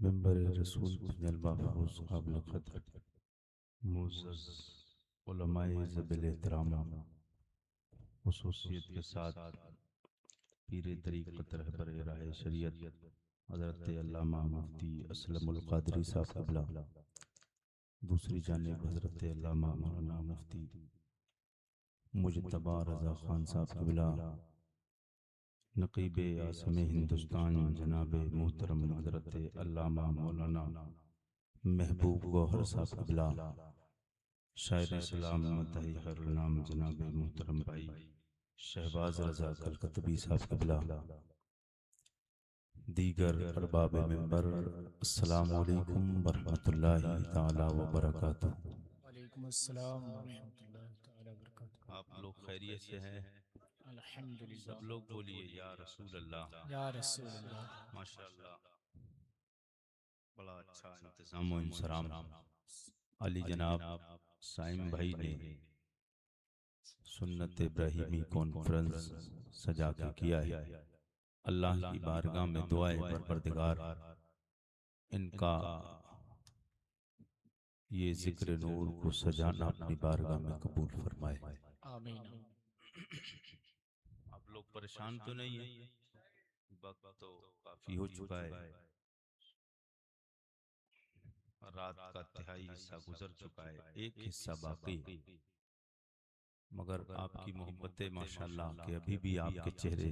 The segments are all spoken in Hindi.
मेंबर रसूल जल महफूज काबिल क़द्र मुअज़्ज़ज़ उलमाए ज़बिल एहतराम खुसूसियत के साथ पीर तरीक़त रहबर राह शरीयत हज़रत अल्लामा मुफ्ती असलमुल क़ादरी साहब क़िबला, दूसरी जानिब हज़रत अल्लामा मौलाना मुफ्ती मुज्तबा रज़ा ख़ान साहब क़िबला, नक़ीब आसम हिंदुस्तान जनाब मोहतरम हज़रत अल्लामा मौलाना महबूब गौहर साहब क़िबला, शायर इस्लाम मदही खैरुल जनाब मोहतरम भाई शहबाज रज़ा कलकतबी साहब क़िबला, दीगर अरबाब मिंबर, अस्सलामु अलैकुम वरहमतुल्लाहि ताला व बरकातुहू। वालेकुम अस्सलाम वरहमतुल्लाहि ताला वबरकातुहू। आप लोग खैरियत से हैं? सब अल्हम्दुलिल्लाह लोग बोलिए या रसूल अल्लाह। या रसूल अल्लाह। माशाअल्लाह, बड़ा अच्छा इंतज़ाम व इंसराम अली जनाब साइम भाई ने सुन्नत इब्राहिमी कॉन्फ्रेंस सजा के किया है। अल्लाह की बारगाह में दुआए परवरदिगार इनका ये जिक्र नूर को सजाना अपनी बारगाह में कबूल फरमाए। आमीन। आप लोग परेशान तो नहीं है? वक्त तो काफी हो चुका है, रात का तिहाई हिस्सा गुजर चुका है, एक हिस्सा बाकी है। मगर आपकी मोहब्बतें माशाल्लाह के अभी भी आपके चेहरे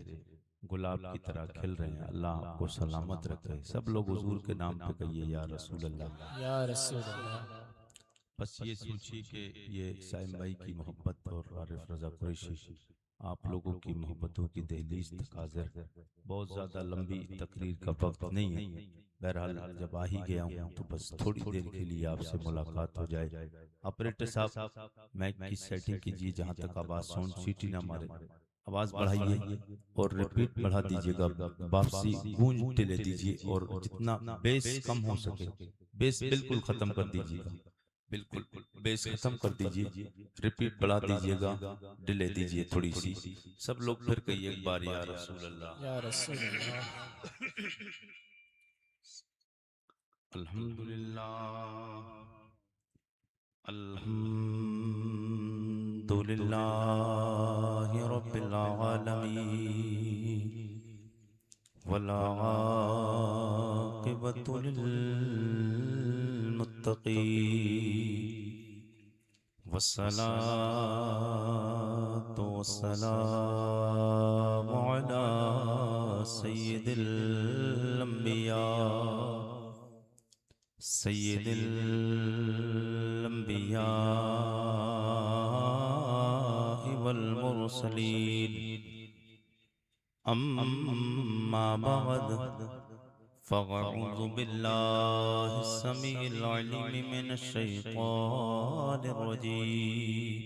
गुलाब की तरह खिल रहे हैं। अल्लाह आपको सलामत रखे। सब लोग हुजूर के नाम पे कहिए या रसूल अल्लाह। या रसूल अल्लाह। बस ये सोचिए कि ये साइम भाई की मोहब्बत और आरिफ रजा कुरैशी आप लोगों की मोहब्बतों की दहलीज तक हाजिर। बहुत ज़्यादा लंबी तकरीर का वक्त नहीं है। बहरहाल जब आ ही गया हूँ तो बस थोड़ी देर के लिए आपसे मुलाकात हो जाए। ऑपरेटर साहब, माइक की सेटिंग कीजिए, जहाँ तक आवाज़ साउंड सीटी ना मारे आवाज़ बढ़ाइए और रिपीट बढ़ा दीजिएगा। वापसी गूंज टिले दीजिए और जितना बेस कम हो सके बेस बिल्कुल ख़त्म कर दीजिएगा। बिल्कुल बेस खत्म कर दीजिए, रिपीट बढ़ा दीजिएगा, डिले दीजिए थोड़ी सी। सब लोग फिर कहिए एक बार या रसूल या अल्लाह। रसूल अल्लाह। अल्हम्दुलिल्लाह अल्हम्दुलिल्लाहि रब्बिल आलमीन वल आक़िबतु लिल मुत्तक़ीन वस्सलातु वस्सलामु अला सय्यिदिल अंबिया सय्यिदिल अंबिया वल मुरसलीन अम्मा बअद फ़अऊज़ु बिल्लाहि अस्समीइल अलीम मिनश शैतानिर रजीम।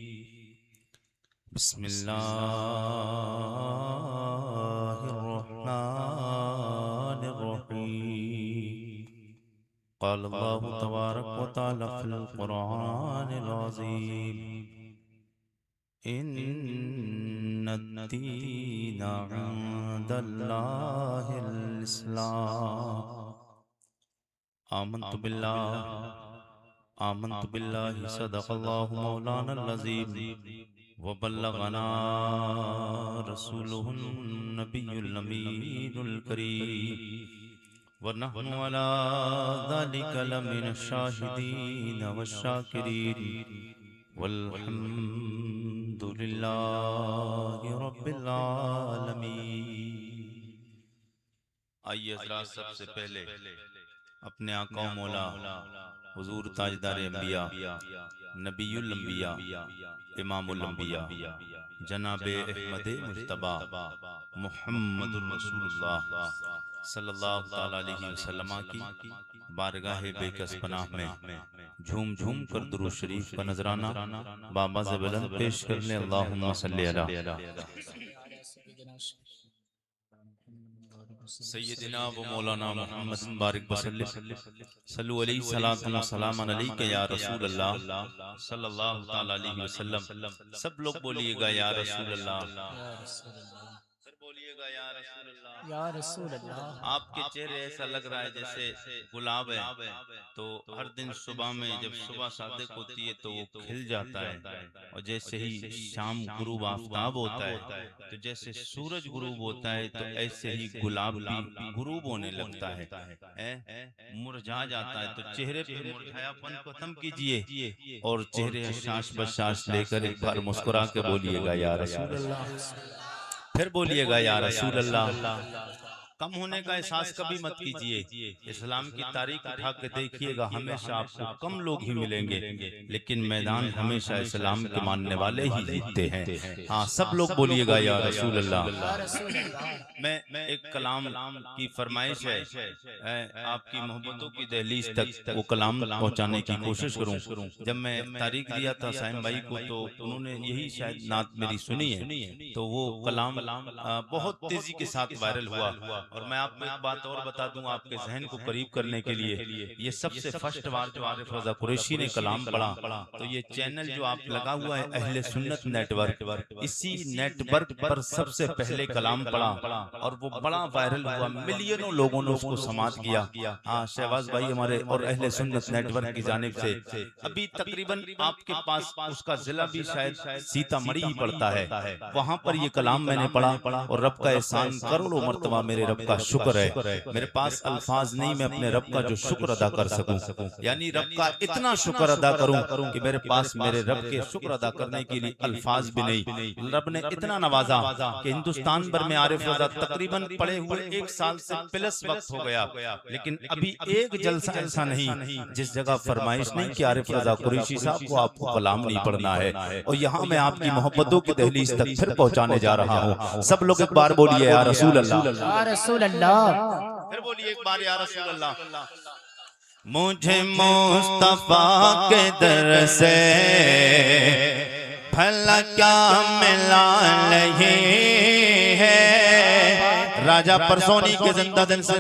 बिस्मिल्लाहिर रहमानिर रहीम। क़ाल अल्लाहु तबारक व तआला फ़िल क़ुरआनिल अज़ीम इन्नद्दीना इंदल्लाहिल इस्लाम। आमन्तु बिल्लाहि सदक़ल्लाहु मौलानल अज़ीम व बल्लगना रसूलुहुन नबियुल अमीनुल करीम व नहनु अला ज़ालिका लमिनश शाहिदीन वश्शाकिरीन वल्हम्दुलिल्लाहि रब्बिल आलमीन। आइए हज़रात, सबसे पहले अपने आका मौला हुजूर ताजदार अंबिया नबीउल अंबिया इमामुल अंबिया जनाब अहमद मुज्तबा मुहम्मदुर रसूलुल्लाह सल्लल्लाहु ताला अलैहि वसल्लम की बारगाह बेकस पनाह में झूम झूम कर दुरूद शरीफ का नजराना बाबा से बुलंद पेश करने। अल्लाहुम्मा सल्ली अला सैयदिना व मौलाना मोहम्मद बारिक वसल्लम सल्लु अलैहि सलातु व सलामन अलैका या रसूल अल्लाह सल्लल्लाहु ताला अलैहि वसल्लम। सब लोग बोलिएगा या रसूल अल्लाह। या रसूल अल्लाह। बोलिएगा या रसूल अल्लाह। या रसूल अल्लाह। आपके चेहरे ऐसा लग रहा है जैसे गुलाब है, तो हर दिन सुबह में जब सुबह सादिक होती है तो वो खिल जाता है, और जैसे ही शाम गुरूब आफताब होता है तो जैसे सूरज गुरूब होता है तो ऐसे ही गुलाब भी गुरूब होने लगता है, मुरझा जाता है। तो चेहरे पे मुरझायापन खत्म कीजिए और चेहरे हसास बसास लेकर एक बार मुस्कुरा के बोलिएगा या रसूल अल्लाह। फिर बोलिएगा या रसूल अल्लाह। कम होने का एहसास कभी मत कीजिए। इस्लाम की तारीख उठा के देखिएगा, हमेशा आपको कम लोग ही मिलेंगे, लेकिन मैदान हमेशा इस्लाम के मानने वाले ही जीतते हैं। हाँ, सब लोग बोलिएगा या रसूल अल्लाह। मैं एक कलाम की फरमाइश है, आपकी मोहब्बतों की दहलीज तक वो कलाम पहुंचाने की कोशिश करूं। जब मैं तारीख दिया था साइम भाई को तो उन्होंने यही शायद नात मेरी सुनी है, तो वो कलाम बहुत तेजी के साथ वायरल हुआ। और मैं आपको एक बात और बता दूं आपके जहन को करीब करने के लिए, ये सबसे फर्स्ट बार जो आरिफ रजा कुरैशी ने कलाम पढ़ा, तो ये चैनल जो आप लगा हुआ है अहले सुन्नत नेटवर्क, इसी नेटवर्क पर सबसे पहले कलाम पढ़ा और वो बड़ा वायरल हुआ, मिलियनों लोगों ने उसको समाअत किया। हाँ, शहबाज भाई हमारे और अहले सुन्नत नेटवर्क की जानिब से अभी तकरीबन आपके पास उसका जिला भी शायद सीतामढ़ी ही पड़ता है, वहां पर ये कलाम मैंने पढ़ा और रब का एहसान करोड़ों मर्तबा मेरे रब का शुक्र है। मेरे पास अल्फाज नहीं मैं अपने रब का जो शुक्र अदा कर सकूं, यानी रब का इतना शुक्र अदा करूं कि मेरे पास मेरे रब के शुक्र अदा करने के लिए अल्फाज भी नहीं। रब ने इतना नवाजा कि हिंदुस्तान भर में आरिफ रजा तकरीबन पड़े हुए 1 साल से प्लस वक्त हो गया, लेकिन अभी एक जलसा ऐसा नहीं जिस जगह फरमाइश नहीं कि आरिफ रजा कुरैशी साहब को आपको कलाम नहीं पढ़ना है। और यहाँ मैं आपकी मोहब्बतों की दहलीज तक फिर पहुंचाने जा रहा हूँ। सब लोग एक बार बोलिए या रसूल अल्लाह। रसूल अल्लाह। फिर बोलिए एक बार या रसूल अल्लाह। मुझे मुस्तफा के दर से भला क्या मिला नहीं है। राजा परसोनी के जिंदा दिल से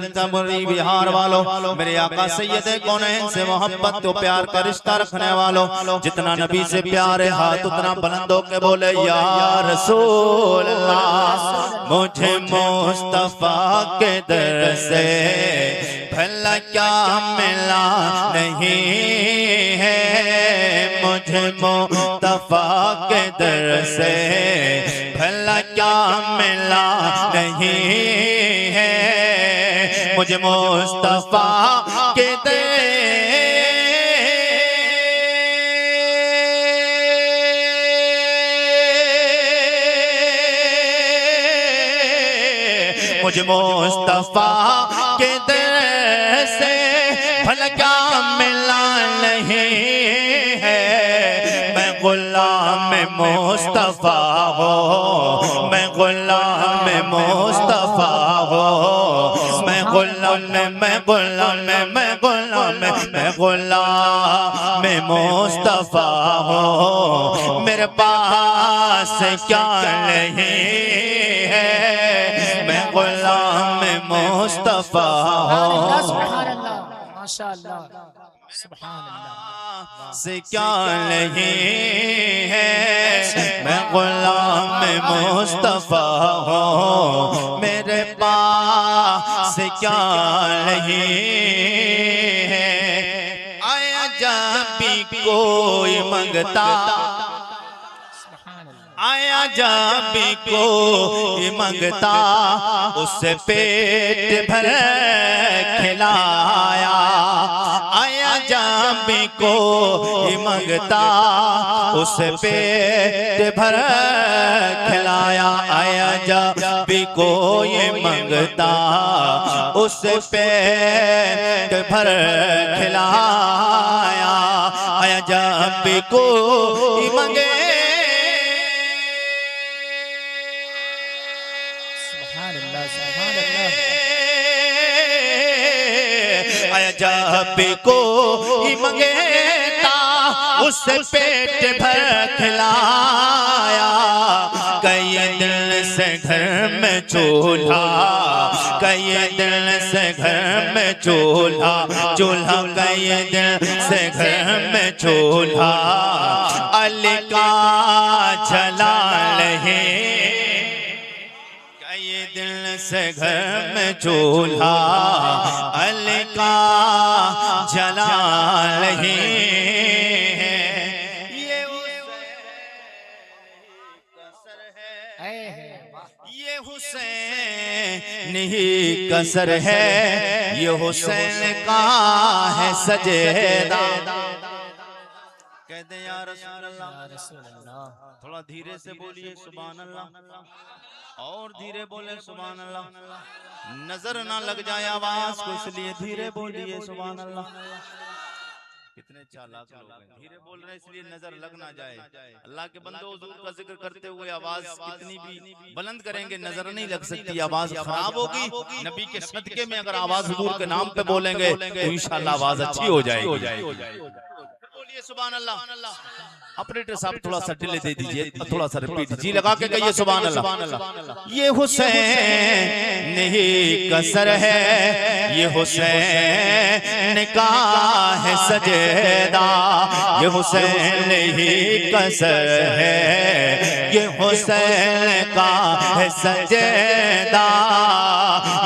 बिहार वालों, मेरे आका सैयद कौनैन से मोहब्बत तो प्यार का रिश्ता रखने वालों, जितना नबी से प्यार है हाथ उतना बुलंदों के बोले या रसूल अल्लाह। मुझे मुस्तफा के दर से भला क्या मिला नहीं है। मुझे मुस्तफा के दर से भला क्या मिला नहीं है। मुझे मुस्तफा के दर मुझे मुस्तफा के दर से भला क्या मिला नहीं है। मैं गुलाम मुस्तफा हो, मैं गुलाम मुस्तफा हो, मैं गुलाम मुस्तफा हो। मेरे पास क्या नहीं है, मैं गुलाम मुस्तफा हो। माशाअल्लाह, सुभान अल्लाह। से क्या नहीं है, मैं गुलाम मुस्तफा हो। मेरे पास क्या नहीं है। आया जब भी कोई मंगता, आया जब भी कोई मंगता, उससे पेट भर खिलाया। आया जब भी कोई मंगता, उससे पेट भर खिलाया। आया जब भी कोई मंगता, उससे पेट भर खिलाया। आया जब भी कोई मंगे, आया जब कोई मंगेता, उससे पेट भर खिलाया। कई दिल से घर में चूल्हा, कई दिल से घर में चूल्हा, चूल्हा कई दिल से घर में चूल्हा। अली का जलाल है, कई से घर में चूल्हा अली का जला रही है। ये ये हुसैन ही कसर है, ये हुसैन का है सजेदा। कहते हैं या रसूल अल्लाह, थोड़ा धीरे से बोलिए सुभान अल्लाह, और धीरे बोले सुभान अल्लाह, नजर ना लग जाए आवाज को, इसलिए धीरे बोलिए सुभान अल्लाह। कितने चालाक लोग हैं, धीरे बोल रहे हैं इसलिए नजर लग ना जाए। अल्लाह के बंदो हुजूर का जिक्र करते हुए आवाज कितनी भी बुलंद करेंगे नजर नहीं लग सकती, आवाज खराब होगी। नबी के सदके में अगर आवाज हुजूर के नाम पे बोलेंगे तो इंशाअल्लाह आवाज अच्छी हो जाएगी। सुभान अल्लाह। ऑपरेटर साहब थोड़ा सा डिले दे दीजिए, थोड़ा सा रिपीट जी लगा के कहिए सुभान अल्लाह। ये हुसैन ही कसर है, ये हुसैन का है सजेदा, ये हुसैन ही कसर है, ये हुसैन का है सजेदा,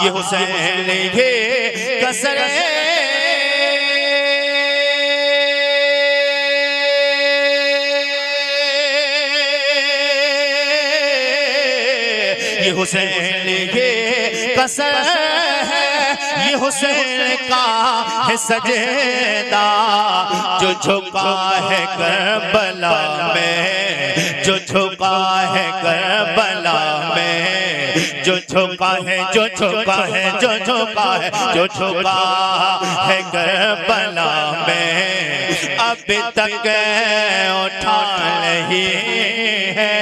ये हुसैन ही कसर है, ये हुसैन ये कसर है, ये हुसैन का है सजेदा, जो झुका है करबला में, जो झुका है करबला में, जो झुका है, जो झुका है, जो झुका है, जो झुका है करबला में, अभी तक उठा नहीं है,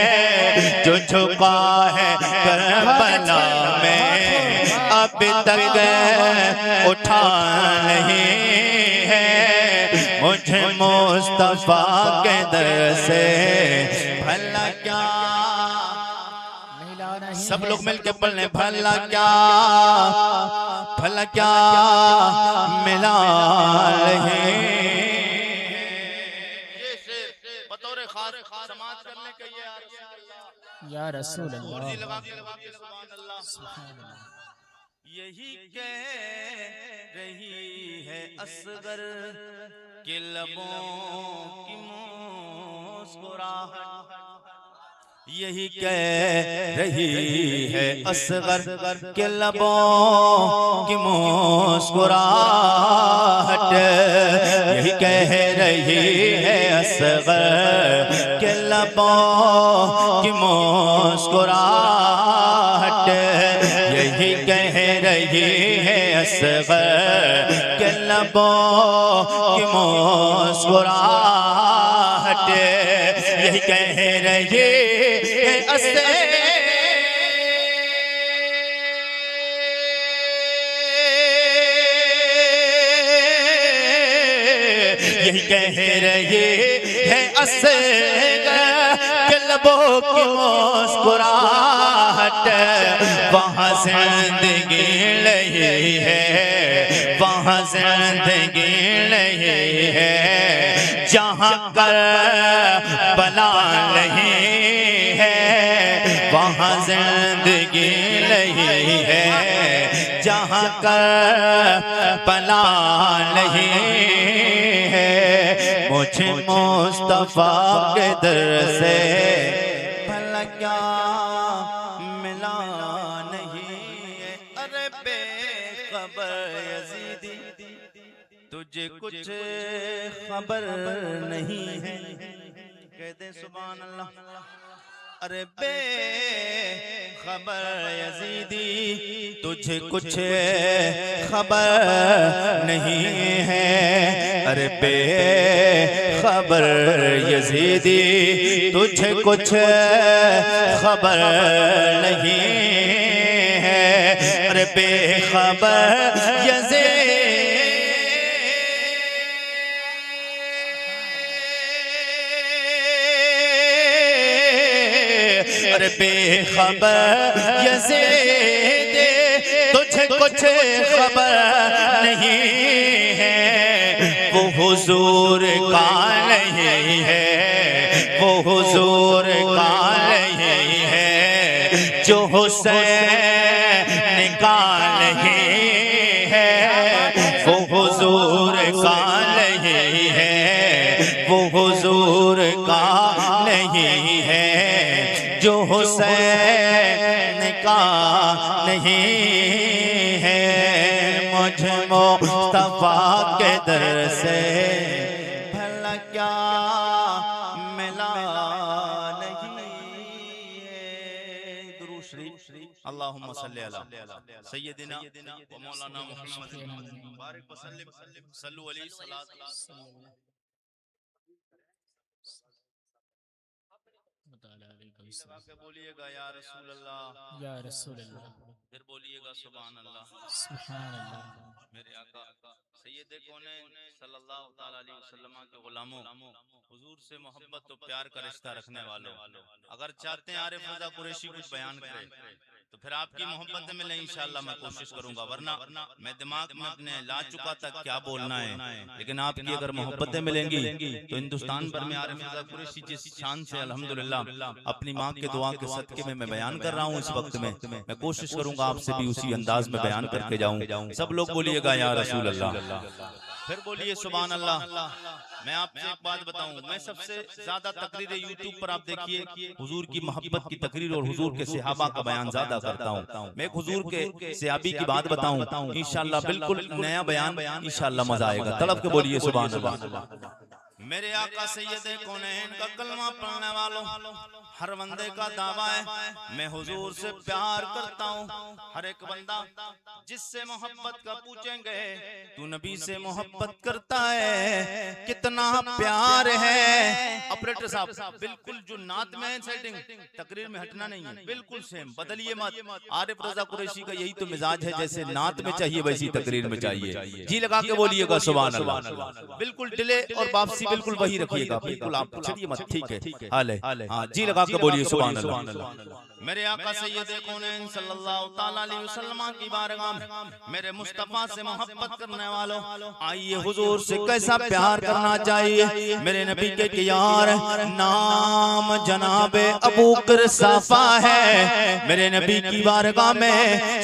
जो झुका है करबला में, अभी तक उठा नहीं है, मुझे मुस्तफा के दर से भला क्या, सब लोग मिलके पढ़ने, भला क्या, भला क्या मिला रहे। बतौर खास समाज करने के या रसूल अल्लाह, यही कह रही है असगर के लबों की मुस्कुराहट, यही कह रही है असगर के लबों की मुस्कुराहट, यही कह रही है असगर के लबों की मुस्कुराहट, यही कह रही है असगर के लबों की मुस्कुराहट, यही कह रही है असगर, यही कह रही है असगर के लबों की मुस्कुराहट, वहाँ जिंदगी नहीं है, वहाँ जिंदगी नहीं है, जहाँ करबला नहीं है, वहाँ जिंदगी नहीं है, जहाँ करबला नहीं है, मुझे मुस्तफा के दर से भला क्या मिला नहीं है। अरे बेखबर यजीदी तुझे कुछ खबर नहीं है, कहते सुभान अल्लाह। अरे बेखबर यजीदी तुझे कुछ खबर नहीं है, अरे बेखबर यजीदी तुझे कुछ खबर नहीं है, अरे बेखबर यजीदी, अरे बेखबर यजीद तुझे कुछ खबर नहीं है, वो हुजूर का नहीं है, वो हुजूर का नहीं है, जो हुसैन हुजूर का नहीं है, वो हुजूर का नहीं है, जो हुसैन का नहीं है। मुझे मुस्तफा के दर से भला क्या मिला नहीं है। दुरूद शरीफ अल्लाहुम्मा सल्ली अला सय्यदिना व मौलाना मुहम्मद मुबारक वसल्लम सल्लु अलैहि सलात के बोलिएगा या रसूल अल्लाह, या रसूल अल्लाह, फिर बोलिएगा सुभान अल्लाह। सुभान अल्लाह। मेरे आका सैयद कौनैन सल्लल्लाहु ताला अलैहि वसल्लम के गुलामों, हुजूर से मोहब्बत तो प्यार का रिश्ता रखने वालों, अगर चाहते हैं आरिफ रज़ा कुरैशी कुछ बयान करे तो फिर आपकी मोहब्बत में नहीं, इंशाअल्लाह मैं कोशिश करूंगा, वरना मैं दिमाग में अपने ला चुका था क्या बोलना है। लेकिन आपकी अगर मोहब्बतें मिलेंगी तो हिंदुस्तान भर में आरिफ रज़ा कुरैशी जिस शान से अल्हम्दुलिल्लाह अपनी माँ के दुआ के सदके में मैं बयान कर रहा हूँ इस वक्त में, मैं कोशिश करूंगा आपसे भी उसी अंदाज में बयान करके जाऊं। सब लोग बोलिएगा या रसूल अल्लाह, फिर बोलिए सुभान अल्लाह। मैं आपसे एक बात बताऊं, मैं सबसे ज्यादा तकरीर यूट्यूब पर आप देखिए हुजूर की मोहब्बत की तकरीर और हुजूर के सहाबा का बयान ज्यादा करता हूं। मैं एक हुजूर के सहाबी की बात बताऊं, इंशाअल्लाह बिल्कुल नया बयान, इंशाअल्लाह मजा आएगा। तड़प के बोलिए सुभान अल्लाह। मेरे आका सैयद कौनैन का कलमा पढ़ने वालों, हर बंदे का दावा है मैं हुजूर से प्यार करता हूँ। हर एक बंदा जिससे मोहब्बत का पूछेंगे तू नबी से मोहब्बत करता है, कितना प्यार है। ऑपरेटर साहब बिल्कुल जो नात में है सेटिंग तकरीर में हटना नहीं है, बिल्कुल सेम, बदलिए मत। आरिफ रज़ा कुरैशी का यही तो मिजाज है, जैसे नात में चाहिए वैसी तकरीर में चाहिए। जी लगा के बोलिएगा सुभान अल्लाह। बिल्कुल डिले और वापसी बिल्कुल वही रखिएगा, बिल्कुल आप छड़िए मत, ठीक है। हाले हाँ जी लगा के बोलिए सुभान अल्लाह। मेरे आका सैयद कौनैन सल्लल्लाहु ताला अलैहि वसल्लम की बारगाह में मेरे मुस्तफा से मोहब्बत करने वालों, आइए हुजूर से कैसा प्यार करना चाहिए। मेरे नबी के यार नाम जनाबे अबू कुरसाफा है। मेरे नबी की बारगाह में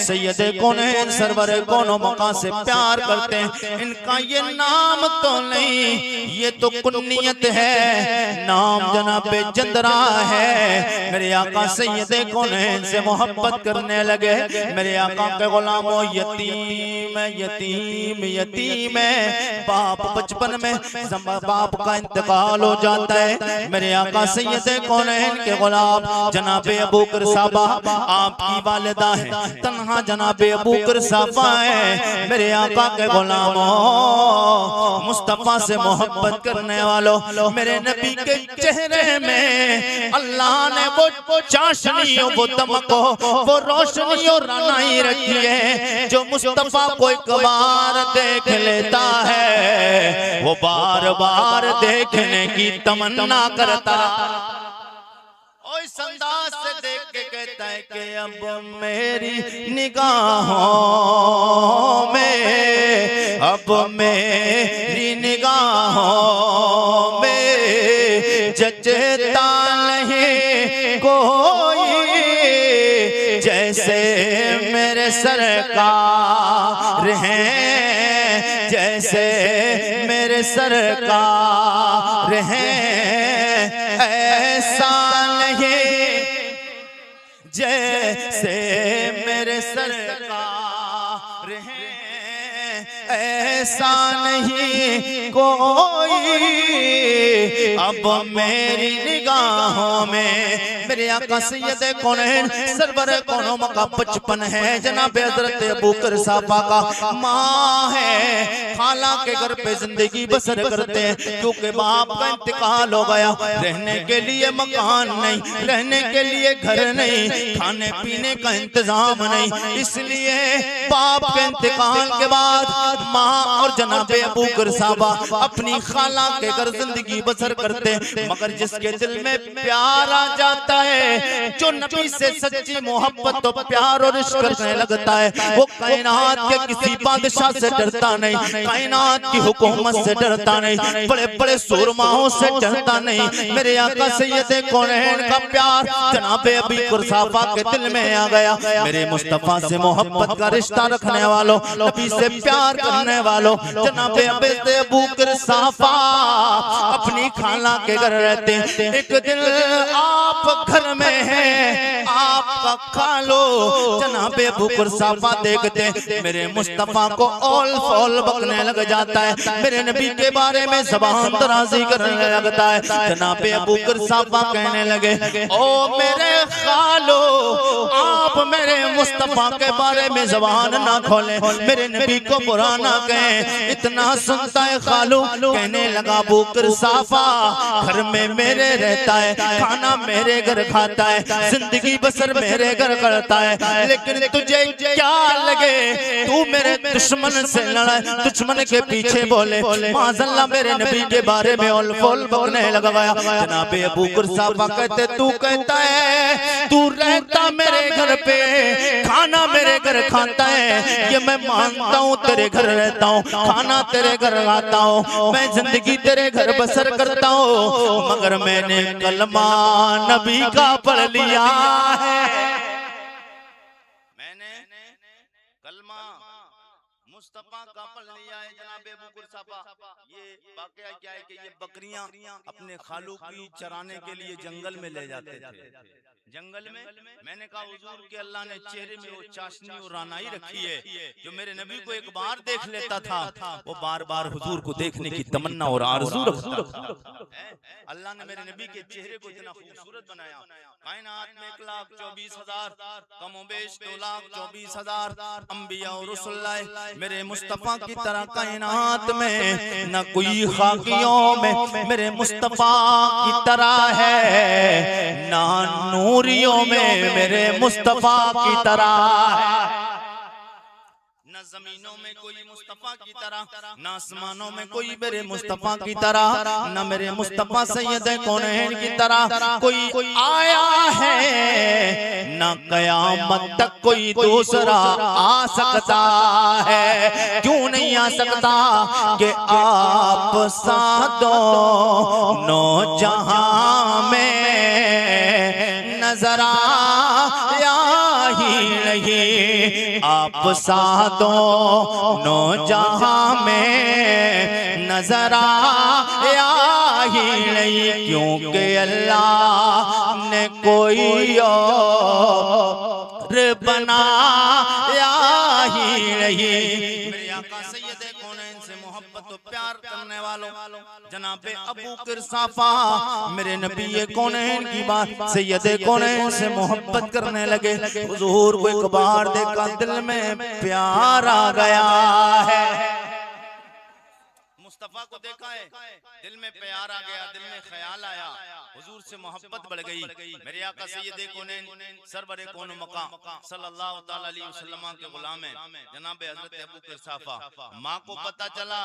सैयद कौनैन सरवर कौनो मका से प्यार करते हैं। इनका ये नाम तो नहीं, ये तो कुन्नियत है, नाम जनाबे चंद्रा है। मेरे आका सैयद कौनैन से मोहब्बत करने लगे। मेरे आका के गुलामों, यतीम यतीम यतीम है, बाप बचपन में बाप का इंतकाल हो जाता है। मेरे आका सैयद कौनैन के गुलाम जनाबे अबू कुरसाफा आपकी वालिदा है, तन्हा जनाबे अबू कुरसाफा है। मेरे आका के गुलामों, मुस्तफा से मोहब्बत करने वालों, मेरे नबी के चेहरे में अल्लाह ने वो चाशनी, वो दमको, वो रोशनी और रानाई रखी है। जो मुस्तफा को एक बार देख लेता है वो बार बार देखने की तमन्ना करता। इस अंदाज से देख के कहता है कि अब मेरी निगाहों में, अब मेरी निगाहों में जचता नहीं कोई, जैसे मेरे सरकार हैं, जैसे मेरे सरकार हैं, ऐसा नहीं जैसे मेरे सरकार हैं, ऐसा नहीं कोई। अब मेरी निगाहों में मेरे आका सैयद कौनैन सरवर कौनो मका बचपन है। जनाब हज़रत अबू कुरसाफा का माँ है, खाला के घर पे जिंदगी बसर करते हैं, क्योंकि बाप का इंतकाल हो गया। रहने के लिए मकान नहीं, रहने के लिए घर नहीं, खाने पीने का इंतजाम नहीं, इसलिए बाप के इंतकाल के बाद माँ और जनाब अबू कुरसाफा अपनी खाला के घर जिंदगी बसर करते। मगर जिसके दिल में प्यार आ जाता है, जो नबी से सच्ची मोहब्बत तो प्यार और इश्क करने लगता है, वो कायनात के किसी बादशाह से डरता नहीं, कायनात की हुकूमत से डरता नहीं, बड़े बड़े सूरमाओं से डरता नहीं। मेरे आका सैयद कौनैन का प्यार जनाब अबू कुरसाफा के दिल में आ गया। मेरे मुस्तफा से मोहब्बत का रिश्ता रखने वालों, नबी से प्यार करने वालों, लो, जनाबे अबू कुरसाफा अपनी खाला के घर रहते। एक दिन आप घर में हैं, आपका खालो जनाबे अबू कुरसाफा देखते मेरे मुस्तफा को औल फौल बकने लग जाता है, मेरे नबी के बारे में ज़बान दराजी करने लगता है। जनाबे अबू कुरसाफा कहने लगे, ओ मेरे खालो, आप मेरे मुस्तफा के बारे में ज़बान ना खोलें, मेरे नबी को बुरा ना कहें। इतना सुनता है खालू, कहने लगा अबू कुरसाफा घर में मेरे रहता है, खाना मेरे घर खाता है, जिंदगी बसर मेरे घर करता है, लेकिन तुझे क्या लगे तू मेरे दुश्मन से लड़ा, दुश्मन के पीछे बोले माज़अल्लाह मेरे नबी के बारे में औल फौल बोलने लगा। जनाबे अबू कुरसाफा कहते तू कहता है तू रहता मेरे घर पे, खाना मेरे घर खाता है, ये मैं मानता हूँ, तेरे घर रहता हूँ, खाना तेरे घर खाता हूँ, मैं जिंदगी तेरे घर बसर करता हूँ, मगर मैंने कलमा नबी का पढ़ लिया है, मैंने कलमा मुस्तफा का पढ़ लिया है। जनाबे अबू कुरसाफा ये वाकया क्या है कि ये बकरियां अपने खालू की चराने के लिए जंगल में ले जाते थे। जंगल में मैंने कहा हुजूर के अल्लाह ने चेहरे में वो चाशनी और रानाई रखी है, जो मेरे नबी को एक बार देख लेता था वो बार बार हुजूर को देखने की तमन्ना और आरज़ू रखता था। अल्लाह ने मेरे नबी के चेहरे को इतना खूबसूरत बनाया, कायनात में 1,24,000 कमोबेश 2,24,000 अंबिया और रसूल मेरे मुस्तफा की तरह कायनात में न कोई खाकियों में मेरे मुस्तफा की तरह है, ना नूरियों में मेरे मुस्तफा की तरह है, न जमीनों में कोई मुस्तफा की तरह, न आसमानों में कोई मेरे मुस्तफा की तरह, न मेरे मुस्तफा सैयद कौनैन की तरह कोई आया है, न कयामत तक कोई दूसरा आ सकता है। क्यों नहीं आ सकता कि आप सादो नो जहां में नजर आया ही नहीं, आप सादो नो जहां में नजर आया ही नहीं, क्योंकि अल्लाह ने कोई और बनाया ही नहीं। मेरे आका सैयद कौनैन से मोहब्बत और प्यार करने वालों जनाबे अबू कुरसाफा मेरे नबी कौनैन की बात सैयद कौनैन से मोहब्बत करने लगे। हुजूर को एक बार देखा दिल में प्यार आ गया है, मुस्तफा को देखा है दिल में प्यार आ गया, दिल में ख्याल आया, हुजूर से मोहब्बत बढ़ गई। मेरे आका सैयद कौनैन सरवरे कौन मका सल्लल्लाहु तआला अलैहि वसल्लम के गुलाम हैं जनाब हजरत अबू कुरसाफा। माँ को पता चला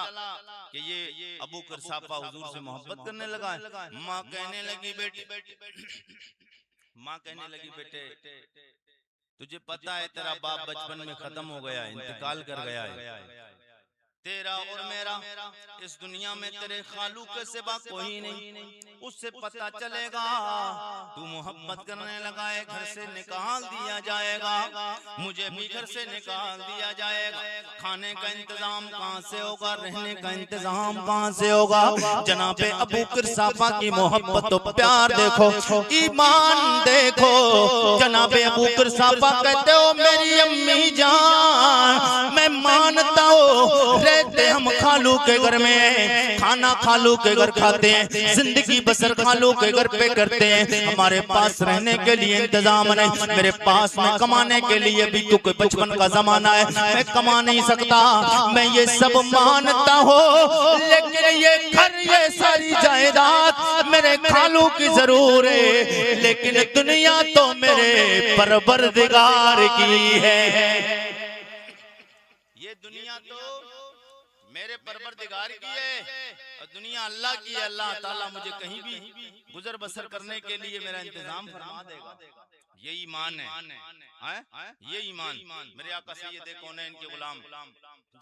कि ये अबू कुरसाफा हुजूर से मोहब्बत करने लगा है। माँ कहने लगी बेटे तुझे पता है तेरा बाप बचपन में खत्म हो गया है, इंतकाल कर गया है, तेरा और मेरा इस दुनिया में तेरे खालू के सिवा कोई नहीं, उससे पता चलेगा तू मोहब्बत करने लगा है, घर से निकाल दिया जाएगा, मुझे भी घर से निकाल दिया जाएगा, खाने का इंतजाम कहाँ से होगा, रहने का इंतजाम कहाँ से होगा। जनाबे अबू कुरसाफा की मोहब्बत तो प्यार देखो, ईमान देखो। जनाबे अबू कुरसाफा कहते हो मेरी अम्मी जान मैं मानता हूँ रहते हम खालू के घर में, खाना खालू के घर खाते हैं, जिंदगी बसर खालू के घर पे करते हैं, हमारे पास रहने के लिए इंतजाम नहीं, मेरे पास में कमाने के लिए भी क्योंकि बचपन का जमाना है मैं कमा नहीं सकता, मैं ये सब मानता हूँ, लेकिन ये घर ये सारी जायदाद मेरे खालू की जरूर है, लेकिन दुनिया तो मेरे परवरदिगार की है, ये दुनिया तो मेरे परवरदिगार की है और दुनिया अल्लाह की है। अल्लाह ताला मुझे कहीं भी गुजर बसर करने के लिए मेरा इंतजाम फरमा देगा। ये ईमान है, ये ईमान। मेरे आका सैयद कौनैन के गुलाम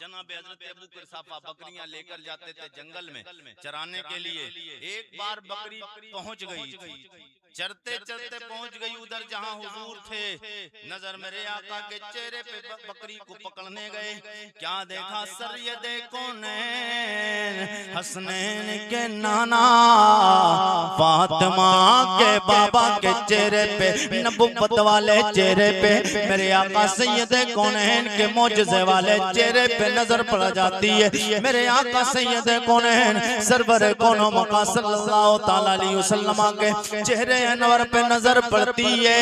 जनाब हजरत अबू कुरसाफा बकरियां लेकर जाते थे जंगल में चराने के लिए। एक बार बकरी पहुंच गई थी चलते चलते पहुंच गई उधर जहां हुजूर थे। नजर मेरे आका के चेहरे पे बकरी को पकड़ने गए। क्या देखा सैयद कौनैन हसनैन के नाना फातिमा के बाबा के चेहरे पे, नबुव्वत वाले चेहरे पे, मेरे आका सैयद कौनैन के मौजज़े वाले चेहरे पे नजर पड़ जाती है। मेरे आका सैयद कौनैन सरवर कौनो मका सल्लल्लाहु तआला अलैहि वसल्लम के चेहरे अनवर पे नजर पड़ती है,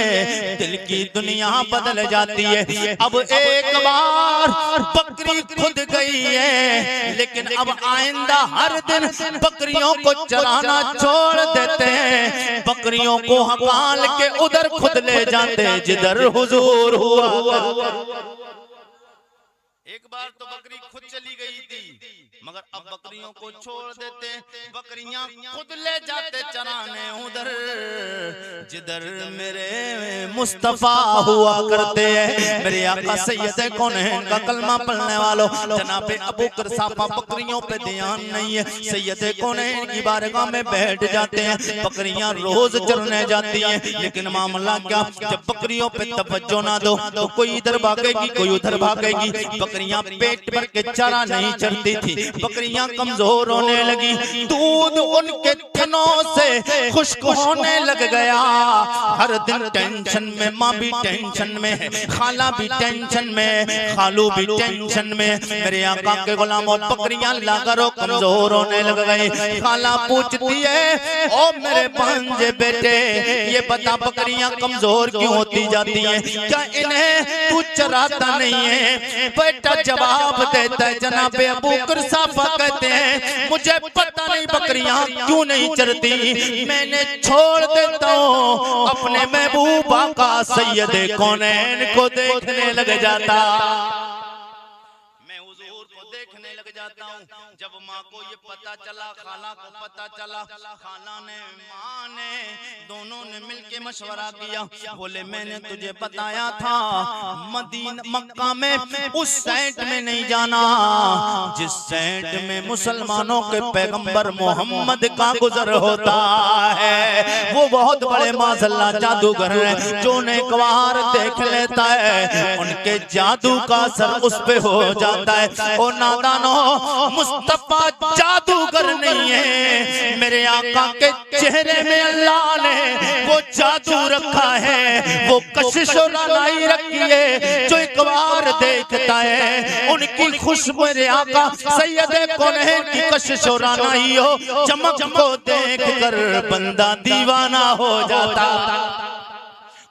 दिल की दुनिया बदल जाती है। अब एक बार बकरी खुद गई है, लेकिन अब आइंदा हर दिन बकरियों को चराना छोड़ देते हैं, बकरियों को हकाल के उधर खुद ले जाते जिधर हुजूर हुआ। एक बार तो बकरी खुद चली गई थी, मगर अब बकरियों को छोड़ देते, बकरियां खुद ले जाते चराने उधर जिधर मेरे मुस्तफा हुआ करते हैं। मेरे आका सैयद कौनैन का कलमा पढ़ने वालों, जनाबे अबू बकर साफा बकरियों पे ध्यान नहीं है, सैयद कौनैन की बारगाह में बैठ जाते हैं। बकरियां रोज चरने जाती हैं, लेकिन मामला क्या, जब बकरियों पे तवज्जो ना दो तो कोई इधर भागेगी कोई उधर भागेगी। बकरियां पेट भर के चारा नहीं चरती थी, बकरियां कमजोर होने लगी, दूध उनके थनों से खुश्क होने लग गया। हर दिन टेंशन में, माँ भी टेंशन में, खाला भी टेंशन में, खालू भी टेंशन में। मेरे आका के गुलामों बकरियां लाकरों कमजोर होने लग गए। खाला पूछती है, ओ मेरे भांजे बेटे ये बता बकरियां कमजोर क्यों होती जाती हैं, क्या इन्हें तू चराता नहीं है? बेटा जवाब देता है, जनाबे अबू बकर साफा कहते हैं मुझे पता नहीं बकरियां क्यों नहीं चरती, मैंने छोड़ देता हूँ, अपने महबूबा का सैयद कौनैन को देखने लग जाता, मैं हुजूर को देखने लग जाता हूँ। जब माँ को ये पता चला, खाला को पता चला, खाला ने माँ ने दोनों ने मिलके मशवरा किया, बोले मैंने तुझे बताया था मदीना मक्का में उस साइड में नहीं जाना जिस साइड में मुसलमानों के पैगंबर मोहम्मद का गुजर होता है। वो बहुत बड़े माज़अल्लाह जादूगर हैं, जो एक बार देख लेता है उनके जादू का असर उस पे हो जाता है। ओ नादानो, मुस्तफा जादूगर नहीं है, मेरे आका के चेहरे में अल्लाह ने वो जादू रखा है, वो कशिश और रानाई रखी है, जो एक बार देखता है उनकी खुशबू, मेरे आका सैयद कौनैन की कशिश और रानाई हो, चमक को देख कर बंदा दीवाना हो जाता।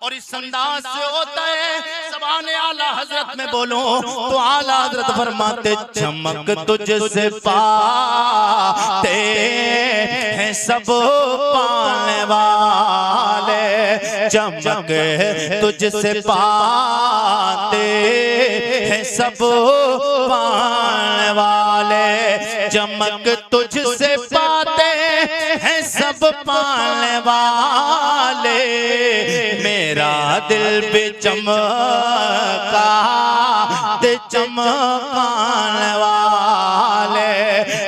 और इस अंदाज से होता है, सबाने आला हजरत में बोलूं तो आला हजरत फरमाते चमक तुझसे पाते हैं सब पाने वाले, चमक तुझसे पाते हैं सब पाने वाले, चमक तुझसे पाते हैं सब पाने वाले, मेरा दिल भी चमका दे चमकाने वाले।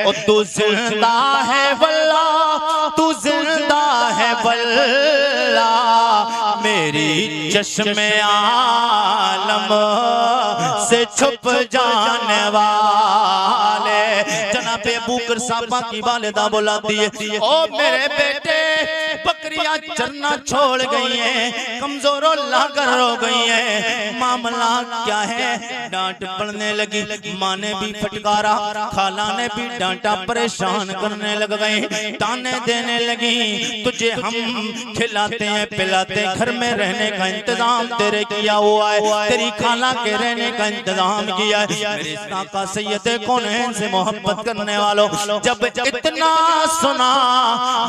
ओ तू जिंदा है वल्ला, तू जिंदा है वल्ला, मेरी चश्मे आलम से छुप जाने वाले। जनाबे अबू बकर साफा की वालिदा बुलाती है, ओ मेरे बेटे बकरियां चरना छोड़ गई हैं, कमजोरों लागर हो गई हैं, मामला क्या है? डांट पड़ने लगी, माँ ने भी फटकारा, खाला ने भी डांटा, परेशान करने लग गए, ताने देने लगी, तुझे हम खिलाते हैं पिलाते हैं, घर में रहने का इंतजाम तेरे किया हुआ है, तेरी खाला के रहने का इंतजाम किया है। मेरे आका सैयद कौनैन से मोहब्बत करने वालों, जब इतना सुना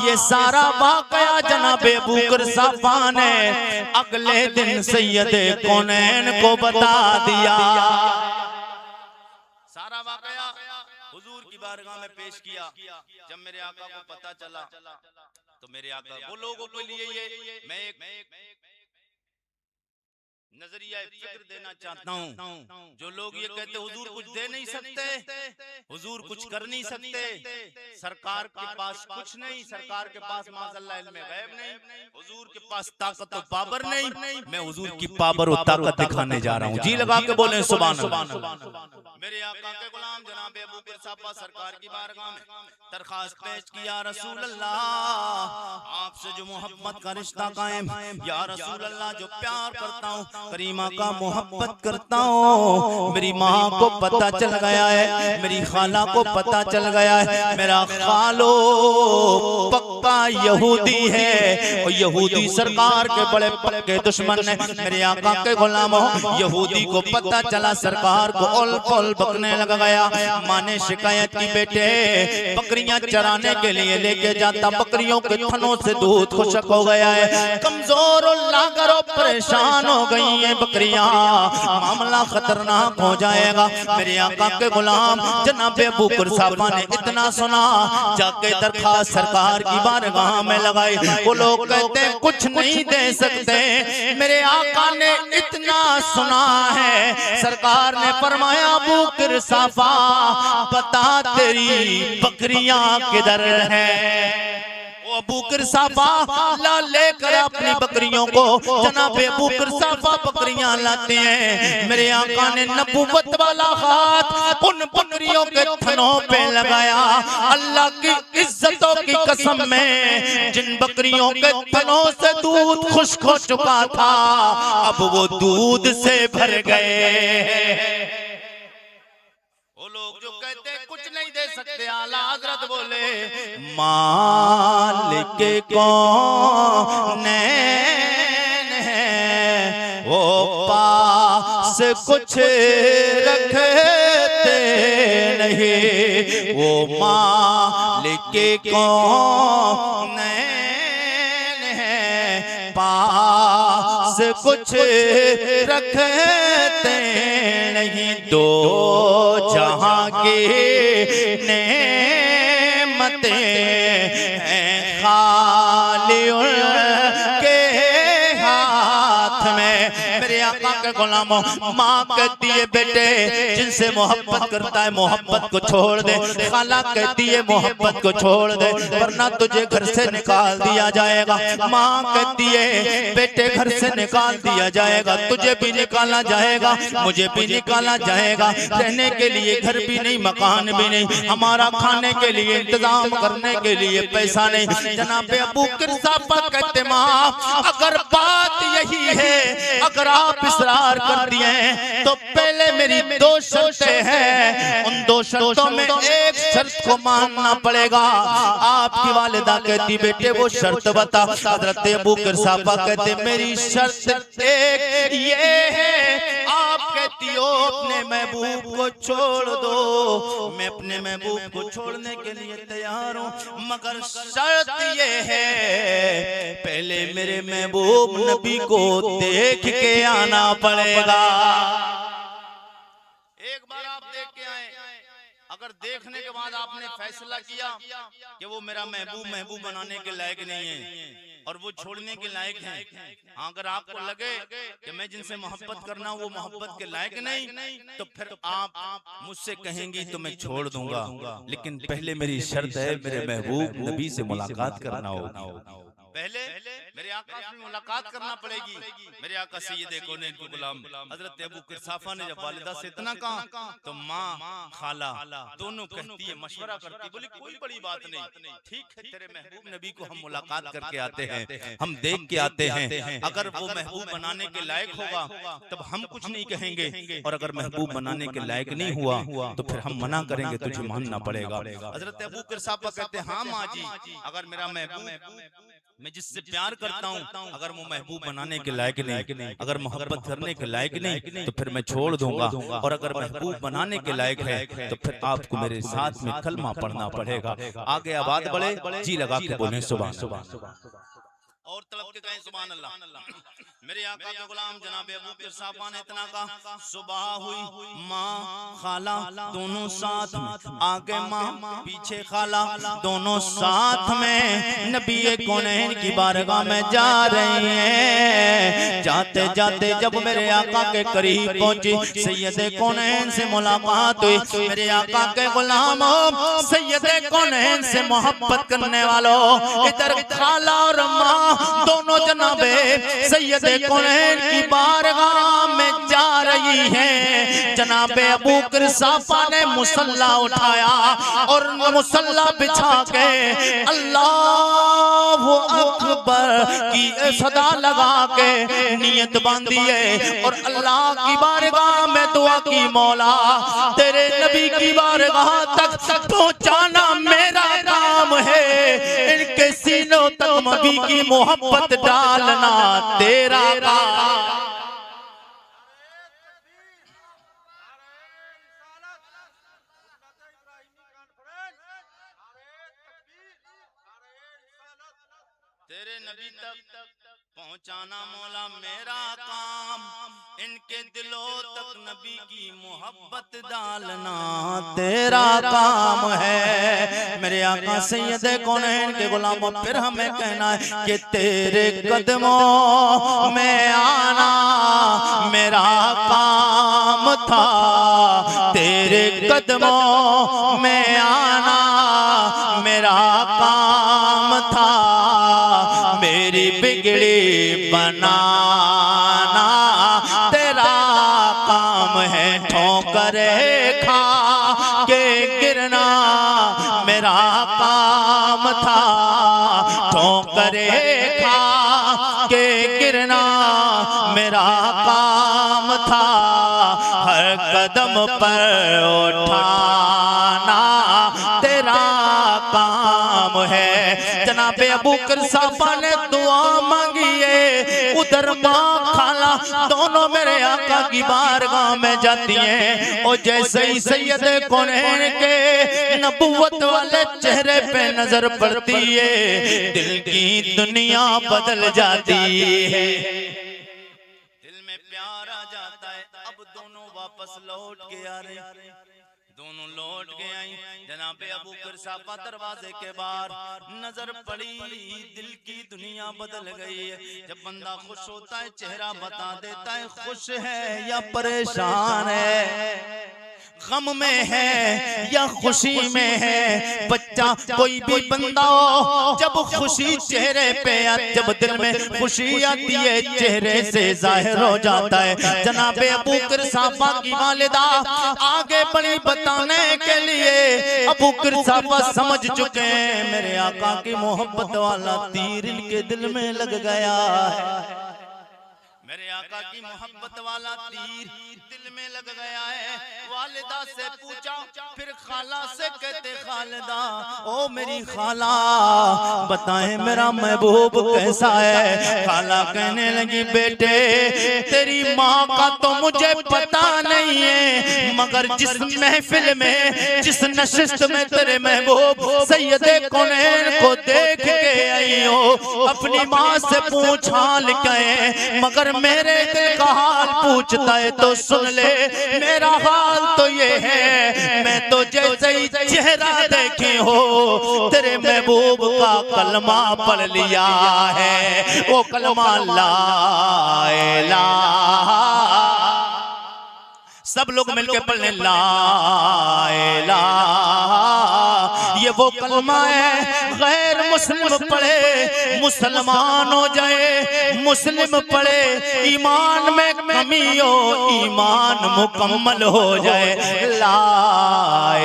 ये सारा वाकया जनाबे अबू बकर साफा ने अगले दिन सैयद कौनैन को बता दिया। सारा वाकया हुजूर की बारगाह में पेश किया। जब मेरे आका को पता चला तो मेरे आका वो लोगों के लिए ये मैं एक नजरिया फिक्र देना चाहता हूँ। जो लोग ये कहते हुजूर कुछ दे नहीं सकते, हुजूर कुछ कर नहीं सकते, सरकार के पास कुछ नहीं, सरकार के पास माज़अल्लाह इल्मे गैब नहीं, हुजूर के पास ताकत और पावर नहीं, मैं हुजूर की पावर और ताकत दिखाने जा रहा हूँ। जी लगा के बोले सुभान अल्लाह। मेरे आका के गुलाम जनाब अबू बकर साहब सरकार की बारगाह में दरखास्त पेश किया, रसूल अल्लाह आपसे जो मोहब्बत का रिश्ता कायम, या रसूल अल्लाह जो प्यार करता हूँ, करीमा का मोहब्बत करता हूँ, मेरी माँ को पता चल गया है, मेरी खाला को पता चल गया है, मेरा खालो पक्का यहूदी है और यहूदी सरकार के बड़े पक्के दुश्मन है। मेरे आका के गुलामों, यहूदी को पता चला, सरकार को ओल पोल बकने लग गया। माँ ने शिकायत की, बेटे बकरियां चराने के लिए लेके जाता, बकरियों के थनों से दूध खुशक हो गया है, कमजोर और लागर और परेशान हो गई है बकरियां, मामला खतरनाक हो जाएगा। मेरे आका के गुलाम जनाब अबू बकर साहब ने इतना सुना, जाके दरखास्त सरकार की बारगाह में लगाई। वो लोग कहते हैं कुछ नहीं दे सकते, मेरे आका ने इतना सुना है, सरकार ने फरमाया अबू बकर साफा बता तेरी बकरियां किधर है। अबू बकर साफा ला लेकर अपनी बकरियों को, जनाब अबू बकर साफा बकरियां लाते हैं। मेरे आका ने नबूवत वाला हाथ उन बकरियों के थनों पे लगाया। अल्लाह की इज्जतों की कसम में, जिन बकरियों के थनों से दूध खुश्क हो चुका था, अब वो दूध से भर गए। वो लोग जो कहते हैं कुछ नहीं दे सकते, आला हजरत बोले मालिक कौन है वो पास कुछ रखते नहीं, वो मालिक कौन है पास कुछ रखते नहीं, दो जहां की नेमतें हैं खाली उनके हाथ में। मेरे आका के गुलामों, माँ कहती है बेटे जिनसे मोहब्बत करता है मोहब्बत को छोड़ दे, खाला कहती है मोहब्बत को छोड़ दे वरना तुझे घर से निकाल दिया जाएगा। माँ कहती है बेटे घर से निकाल दिया जाएगा, तुझे भी निकाला जाएगा, मुझे भी निकाला जाएगा, रहने के लिए घर भी नहीं, मकान भी नहीं, हमारा खाने के लिए इंतजाम करने के लिए पैसा नहीं। जनाब अबू बकर साहब कहते माँ अगर बात यही है, अगर आप इसरार कर दिए तो पहले मेरी दो शर्तें हैं, उन दो शर्तों में एक शर्त को मानना पड़ेगा। आपकी वालिदा कहती बेटे वो शर्त बता। हजरत अबू बकर साहब कहते मेरी शर्त एक ये है, आप कहती हो अपने महबूब को छोड़ दो, मैं अपने महबूब को छोड़ने के लिए तैयार हूँ, मगर शर्त ये है पहले मेरे महबूब नबी को देख के आना पड़ेगा। एक बार आप देख के आए, अगर देखने के बाद आपने फैसला किया कि वो मेरा महबूब बनाने के लायक नहीं है और वो छोड़ने के लायक है, अगर आपको लगे कि मैं जिनसे मोहब्बत करना वो मोहब्बत के लायक नहीं, तो फिर आप मुझसे कहेंगी तो मैं छोड़ दूंगा, लेकिन पहले मेरी शर्त है मेरे महबूब नबी से मुलाकात करना होगी। पहले मेरे आका से मुलाकात करना पड़ेगी। मेरे आका सैयदे कौनैन के गुलाम हजरत अबू बकर साफा ने जब वालिदा से इतना कहा तो माँ खाला दोनों कहती है, मशवरा करती, बोली कोई बड़ी बात नहीं, ठीक है तेरे महबूब नबी को हम मुलाकात करके आते हैं, हम देख के आते हैं, अगर वो महबूब बनाने के लायक होगा तब हम कुछ नहीं कहेंगे, और अगर महबूब बनाने के लायक नहीं हुआ तो फिर हम मना करेंगे, तुझे मानना पड़ेगा। हजरत अबू बकर साहब कहते हैं हाँ माँ जी, अगर मेरा महबूब मैं जिससे प्यार करता हूँ अगर वो महबूब बनाने के लायक नहीं, अगर मोहब्बत करने के लायक नहीं, तो फिर मैं छोड़ दूंगा, और अगर महबूब बनाने के लायक है तो फिर आपको मेरे साथ में कलमा पढ़ना पड़ेगा। आगे आवाज बढ़े, जी लगा के बोले सुभान सुभान, और तलब के कहें सुभान अल्लाह। मेरे आका के गुलाम जनाब अबू बकर साहब ने इतना कहा, सुबह हुई, माँ खाला दोनों साथ में, आगे माँ पीछे खाला दोनों साथ में नबी कौनैन की बारगाह में जा रही हैं। जाते जाते जब मेरे आका के करीब पहुंची, सैयदे कौनैन से मुलाकात हुई। मेरे आका के गुलामों, सैयदे कौनैन से मोहब्बत करने वालों, इधर खाला और माँ दोनों जनाबे सैयदे कौनैन की बारगाह में जा रही हैं। जनाबे अबू बकर साफा ने मुसल्ला उठाया और मुसल्ला बिछा के अल्लाहु अकबर की सदा लगा के नियत बांधी है और अल्लाह की बारगाह में दुआ की, मौला तेरे नबी की बारगाह तक पहुंचाना मेरा काम है, इनके सीनों तक नबी की मोहब्बत डालना तेरा काम। तेरे नबी तक पहुंचाना मौला मेरा काम, इनके दिलों तक नबी की मोहब्बत डालना तेरा काम है। मेरे आका सैयदे कौनैन के गुलामों, फिर हमें कहना है कि तेरे कदमों में आना मेरा काम था, तेरे कदमों में आना मेरा काम था, मेरी बिगड़ी बनाना तेरा काम है, ठोकरें खा के गिरना मेरा काम था, ठोकरें खा के गिरना मेरा काम था, हर कदम पर उठाना तेरा काम है। जनाबे अबू बकर साहबा ने दुआ मांगी है, उधर माँ खाला दोनों मेरे आका की बारगाह में जाती हैं और जैसे ही सैयदे कौनैन के नबुव्वत वाले चेहरे पे नजर पड़ती है, दिल की दुनिया बदल जाती है, दिल में प्यार आ जाता है। अब दोनों वापस लौट के आ रहे, दोनों लौट के आई। जनाबे अबू बकर साहब दरवाजे के बाहर नजर पड़ी, दिल की दुनिया बदल गई है। जब बंदा खुश होता है चेहरा बता देता है खुश है या परेशान है, गम में है या खुशी में है। बच्चा कोई भी बंदा हो, जब खुशी चेहरे पे जब दिल में खुशी आती है चेहरे से जाहिर हो जाता है। जनाबे अबू बकर साहबा की वालिदा आगे बढ़ी बताने के लिए, अबू बकर साहबा समझ चुके हैं मेरे आका की मोहब्बत वाला तीर इनके दिल में लग गया है, मेरे आका की मोहब्बत वाला तीर दिल में लग गया है। वालिदा से पूछा, फिर खाला से कहते खालिदा ओ मेरी खाला बताएं मेरा महबूब कैसा है। खाला कहने लगी बेटे तेरी माँ का तो मुझे पता नहीं है, मगर जिस महफिल में जिस नशिस्त में तेरे महबूब सैयदे कौनैन को देख के आई हो, अपनी माँ से पूछ हाल कहे, मगर मेरे दिल का हाल पूछता है तो सुन ले। मेरा हाल तो ये है, मैं तो जैसे ही चेहरा देखी हो तेरे महबूब का कलमा पढ़ लिया है, वो कलमा ला इलाहा, सब लोग मिलके पढ़ने ला इलाहा, ये वो कलमा है गैर मुस्लिम पढ़े मुसलमान हो जाए, मुस्लिम पढ़े ईमान में कमी हो ईमान मुकम्मल हो जाए। ला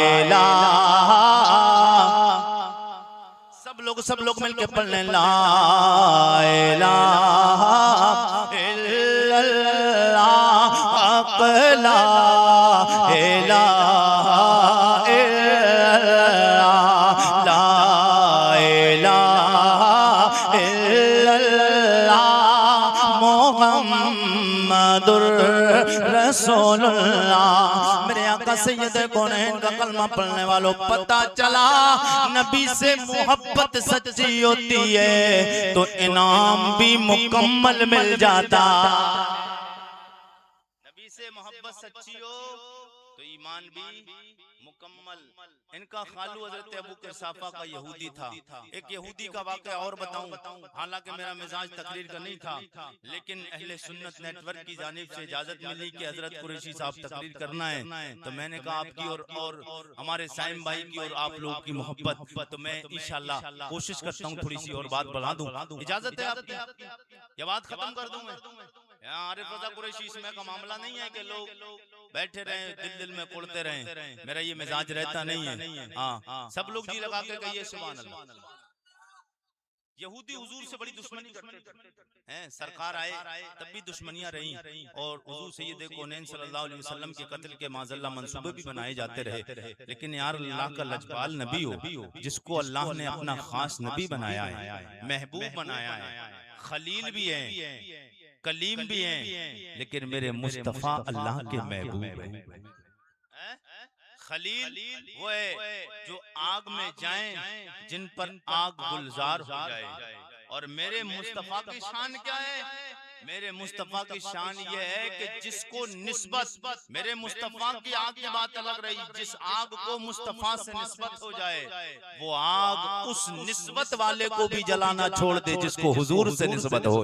इलाहा, सब लोग मिलके पढ़ने ला इलाहा इल्लल्लाह, ला इलाहा रसूलुल्लाह। मेरे आका आका सैयद कौनैन का कलमा पढ़ने वालों पता चला नबी से मोहब्बत सच्ची होती है तो इनाम भी मुकम्मल मिल जाता। नबी से मोहब्बत सच्ची हो तो ईमान भी मुकम्मल। इनका खालू हजरत अबू किरसाफा का यहूदी था। एक यहूदी का वाक़या और बताऊं, हालांकि मेरा मिजाज तकरीर का नहीं था, लेकिन अहले सुन्नत नेटवर्क की जानिब से इजाजत मिली कि हजरत कुरैशी साहब तकरीर करना है, तो मैंने कहा आपकी और हमारे साइम भाई की और आप लोगों की मोहब्बत, तो मैं इंशाल्लाह कोशिश करता हूँ थोड़ी सी और बात बढ़ा दूं। इजाजत है आपकी? ये बात खत्म कर दूं मैं? यहाँ आरिफ रजा कुरैशी इसमें का मामला नहीं है कि लोग बैठे रहे दिल में कुड़ते रहे, मेरा ये मिजाज रहता नहीं है। हाँ, सब लोग जी लगा के कहिए सुभान अल्लाह। यहूदी हुजूर से बड़ी दुश्मनी करते हैं, सरकार आए तब भी दुश्मनियां रही और हुजूर सैयद कौनैन सल्लल्लाहु अलैहि वसल्लम के कत्ल के माज़अल्लाह मंसूबे भी बनाए जाते रहे, लेकिन यार अल्लाह का लजपाल नबी हो जिसको अल्लाह ने अपना खास नबी बनाया है, महबूब बनाया है, खलील भी है, कलीम भी हैं, लेकिन मेरे मुस्तफा अल्लाह के महबूब हैं। खलील वो है जो आग में जाएं जिन पर आग गुलजार हो जाए, और मेरे मुस्तफा की शान क्या है? मेरे मुस्तफा की शान ये है कि जिसको निस्बत, मेरे मुस्तफा की आग की बात अलग रही, जिस आग को मुस्तफा से निस्बत हो जाए वो आग उस निस्बत वाले को भी जलाना छोड़ दे जिसको हुजूर से निस्बत हो।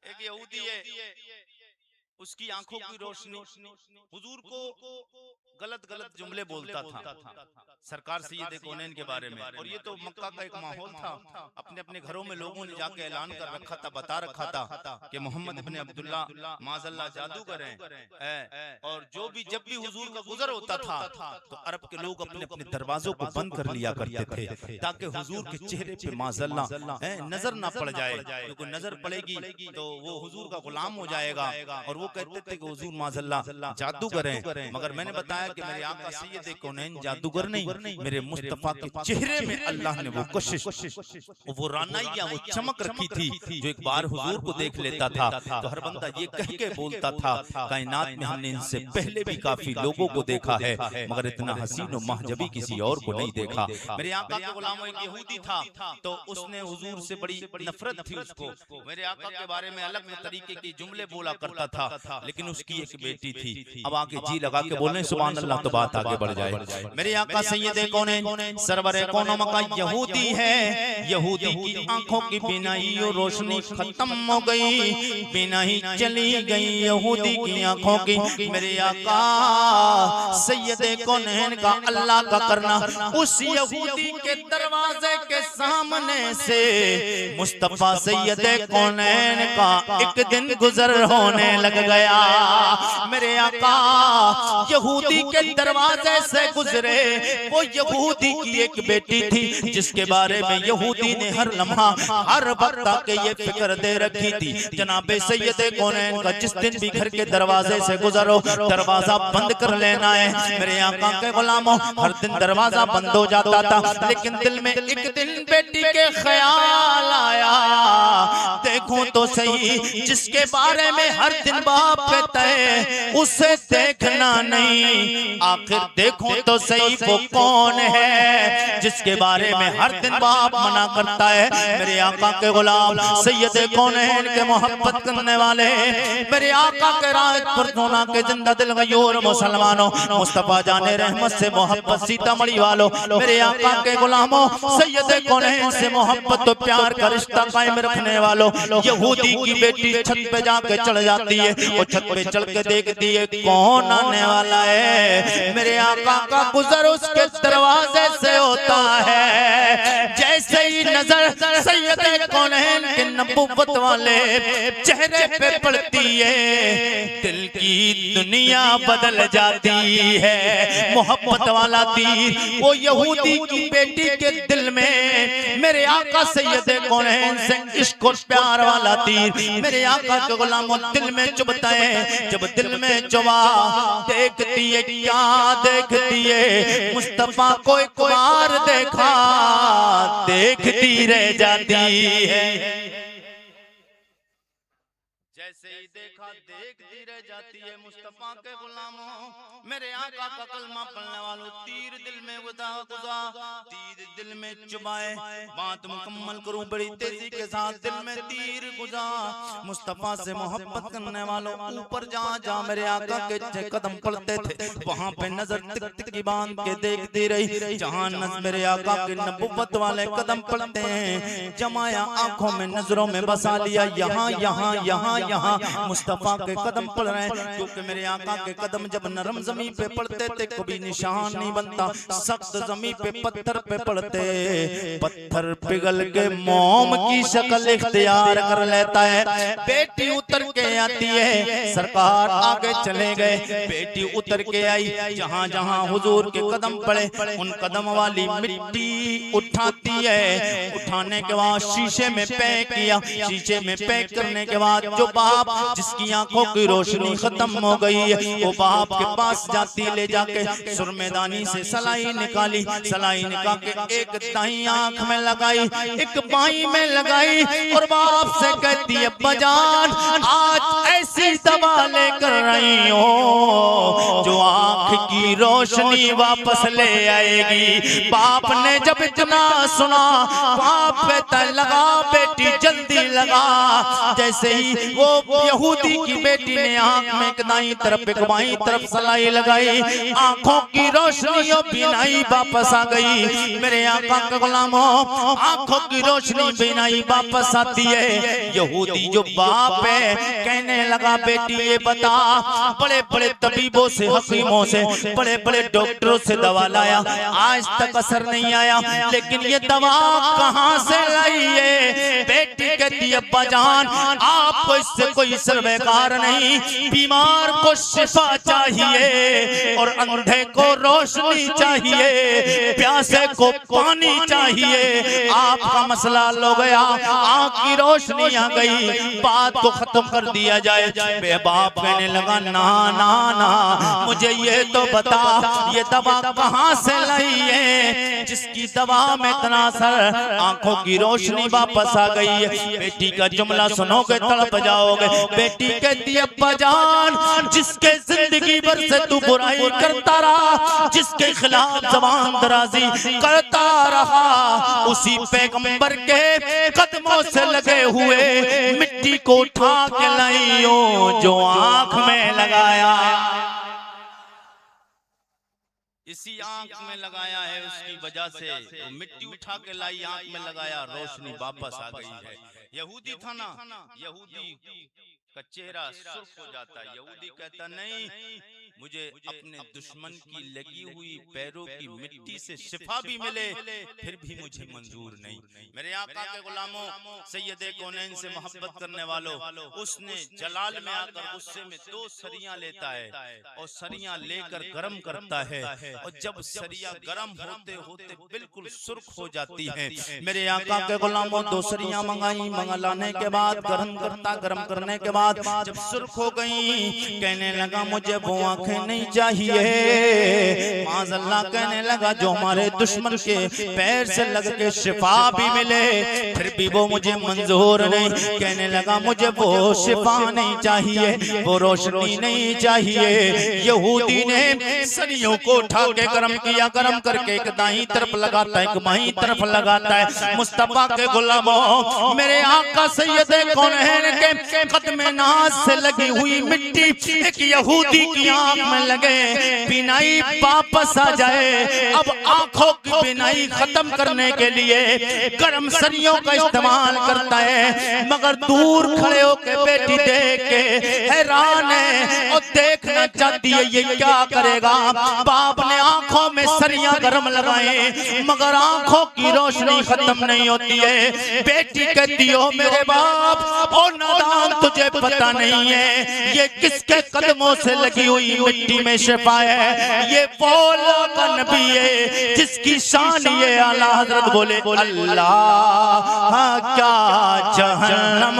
एक यहूदी है, उसकी आंखों की रोशनी हुजूर को गलत जुमले बोलता था सरकार सैयद कौनैन के बारे में, और ये तो मक्का का एक माहौल था, अपने अपने घरों में लोगों ने जाके ऐलान कर रखा था, बता रखा था कि मोहम्मद इब्ने अब्दुल्ला माज़अल्लाह जादूगर हैं, और जो भी जब भी हुजूर का गुजर होता था तो अरब के लोग अपने अपने दरवाजों को बंद कर लिया करते थे ताकि हुजूर के चेहरे पे माज़अल्लाह नजर ना पड़ जाए, क्योंकि नजर पड़ेगी तो वो हुजूर का गुलाम हो जाएगा, और वो कहते थे कि हुजूर माज़अल्लाह जादूगर हैं। मगर मैंने बताया कि मेरे आका सैयद कौनैन जादूगर नहीं, मेरे मुस्तफा के चेहरे में अल्लाह ने वो कशिश, वो रानाइया, वो चमक रखी थी जो एक बार हुजूर को देख लेता था तो हर बंदा ये कह के बोलता था कायनात में हमने इनसे पहले भी काफी लोगों को देखा है मगर इतना हसीन और महजबी किसी और को नहीं देखा। मेरे आका के गुलाम एक यहूदी था तो उसने हुजूर से बड़ी नफरत थी उसको, मेरे आका के बारे में अलग तरीके के जुमले बोला करता था, लेकिन उसकी एक बेटी थी। अब आके जी लगा के बोलने सुभान अल्लाह तो बात आगे बढ़ जाए। मेरे आका सैयद कौनैन सरवरे कौनों का यहूदी है, यहूदी की आंखों की बिनाई और रोशनी खत्म हो गई, बिनाई चली गई यहूदी की आंखों की। मेरे आका सैयद कौनैन का अल्लाह का करना, उस यहूदी के दरवाजे के सामने से मुस्तफा सैयद कौनैन का एक दिन गुजर होने लग गया। मेरे आका यहूदी के दरवाजे से गुजरे, वो यहूदी की एक बेटी थी जिसके बारे में यहूदी ने हर लम्हा हर वक्त के ये फिक्र दे रखी थी, जनाबे सैयद कौनैन का जिस दिन भी घर के दरवाजे से गुजरो दरवाजा बंद कर लेना है। मेरे आका के गुलामों हर दिन दरवाजा बंद हो जाता था, लेकिन दिल में एक दिन बेटी के ख्याल आया, देखूं तो सही जिसके बारे में हर दिन बाप कहता है उसे देखना नहीं, आखिर देखूं तो सही वो कौन है जिसके बारे में हर दिन बाप मना करता है। मेरे आका के गुलाम सैयद कौनैन के मोहब्बत करने वाले, मेरे आका के राज पर सोना के जिंदा दिल गयूर मुसलमानों, मुस्तफा जाने रहमत से मोहब्बत सीतामढ़ी वालों, मेरे आका के गुलामों सैयद कौनैन से मोहब्बत तो प्यार का रिश्ता कायम रखने वालों, यहूदी की बेटी छत पे जाके चढ़ जाती है, वो छत पे चढ़ के देखती है कौन आने वाला है। मेरे आका का गुजर उसके दरवाजे से होता है, जैसे ही नजर सैयद कौनैन के नबुव्वत वाले चेहरे पे पड़ती है दिल की दुनिया बदल जाती है। मोहब्बत वाला तीर वो यहूदी की बेटी के दिल में, मेरे आका सैयद कौनैन से इश्क और प्यार वाला तीर मेरे आका के गुलामों दिल में चुभता है। जब दिल में चुभा देखती है क्या देखती है, मुस्तफा को एक बार देखा देखती रह जाती है। जैसे ही देखा देखती रह जाती है। मुस्तफा के गुलामों, मेरे आका का कलमा पढ़ने वालों, तीर दिल में गुजा, तीर दिल में चुभाए। बात मुकम्मल करूं बड़ी तेजी के साथ, दिल में तीर गुजा। मुस्तफा से मोहब्बत करने वालों, ऊपर जहाँ जहाँ मेरे आका के कदम पड़ते थे, वहाँ पे नजर टिक टिक की बांध के देखती रही। जहाँ मेरे आका के नबुव्वत वाले कदम पड़ते हैं, जमाया आंखों में नजरों में बसा लिया। यहाँ यहाँ यहाँ यहाँ मुस्तफा के कदम पड़ रहे हैं, क्योंकि मेरे आका के कदम जब नरम जमीन पे पड़ते थे कभी निशान नहीं बनता, सख्त जमीन पे पत्थर पे पड़ते, पत्थर पिघल के मोम की शक्ल इख्तियार कर लेता है। बेटी उतर के आती है, सरकार आगे चले गए, बेटी उतर के आई। जहाँ जहाँ हुजूर के कदम पड़े, उन कदम वाली मिट्टी उठाती है। उठाने के बाद शीशे में पैक किया। शीशे में पैक करने के बाद जो बाप जिसकी आंखों की रोशनी खत्म हो गई है, वो बाप के पास जाती, ले जाके सुरमेदानी से सलाई निकाली। सलाई निकाल के एक दाई आंख में लगाई, एक बाई में लगाई, और बाप से कहती है, बजान आज ऐसी दवा लेकर रही हो जो आंख की रोशनी वापस ले आएगी। बाप ने जब इतना सुना, बाप कहता लगा बेटी जल्दी लगा। जैसे ही वो यहूदी की बेटी ने आंख में एक दाईं तरफ एक बाईं तरफ सलाई लगाई, आंखों की रोशनी और बीनाई वापस आ गई। मेरे आका के गुलामों, आंखों की रोशनी बीनाई वापस आती है। यहूदी जो बाप है कहने लगा, बेटी ये बता, बड़े बड़े तबीबों से, हकीमों से, बड़े बड़े डॉक्टरों से दवा लाया, आज तक असर नहीं आया, लेकिन ये दवा कहाँ से लाई है? बेटी कहती है, अब्बा जान आपको इससे कोई सरवेकार नहीं, बीमार को शिफा चाहिए और अंधे को रोशनी चाहिए, प्यासे को पानी चाहिए। आपका मसला हल हो गया, आँख की रोशनी आ गई, बात को खत्म कर दिया जाए। बाप कहने लगा, ना ना ना, मुझे ये तो बता ये दवा कहाँ से लाई है जिसकी दवा में इतना असर, आंखों की रोशनी वापस आ गई है। बेटी का जुमला सुनोगे तड़प जाओगे। बेटी कहती है, अब्बा जान जिसके जिंदगी भर से तू बुराई करता रहा, जिसके खिलाफ जबान दराजी करता रहा, उसी पैगंबर के कदमों से लगे हुए मिट्टी को उठा के लाई हो जो आंख में लगाया। इसी आंख में लगाया है, उसकी वजह से तो मिट्टी उठा के लाई, आंख में लगाया, रोशनी वापस आ गई है। यहूदी था ना, यहूदी का चेहरा सुर्ख हो जाता है। यहूदी कहता नहीं, मुझे अपने दुश्मन की लगी हुई पैरों की मिट्टी से शिफा भी मिले फिर भी मुझे मंजूर नहीं। मेरे आका के गुलामों, सैयदे कौनैन से मोहब्बत करने वालों, उसने जलाल में आकर गुस्से में 2 सरियां लेता है और सरियां लेकर गरम करता है, और जब सरियां गरम होते होते बिल्कुल सुर्ख हो जाती है। मेरे आका के गुलामों 2 सरियां मंगाई, मंगलाने के बाद गरम करता, गरम करने के बाद जब सुर्ख हो गई, कहने लगा मुझे वो आंखें नहीं चाहिए। माज़अल्लाह कहने लगा जो हमारे दुश्मन के पैर से लग के शिफा भी मिले फिर भी वो मुझे मंजूर नहीं। कहने लगा मुझे वो शिफा नहीं चाहिए, वो रोशनी नहीं चाहिए। यहूदी ने सरियों को उठा के गरम किया, गरम करके एक दाईं तरफ लगाता है, एक बाईं तरफ लगाता है। मुस्तफा के गुलामों, मेरे आका सैयदे कौनैन के कदम नाज से लगी हुई मिट्टी एक यहूदी की आंख में लगे, बिनाई वापस आ जाए। अब आंखों की बिनाई खत्म करने के लिए गर्म सरियों का इस्तेमाल करता है, मगर दूर खड़े होके बेटी देख के हैरान है और देखना चाहती है ये क्या करेगा। बाप ने आंखों में सरियां गर्म लगाए मगर आंखों की रोशनी खत्म नहीं होती है। बेटी कहती हो मेरे बाप ओ नादान, तुझे पता नहीं है ये किसके कदमों से लगी हुई मिट्टी में शिफा है। ये वो का नबी है जिसकी शान ये आला हजरत बोले, अल्लाह क्या जहन्नम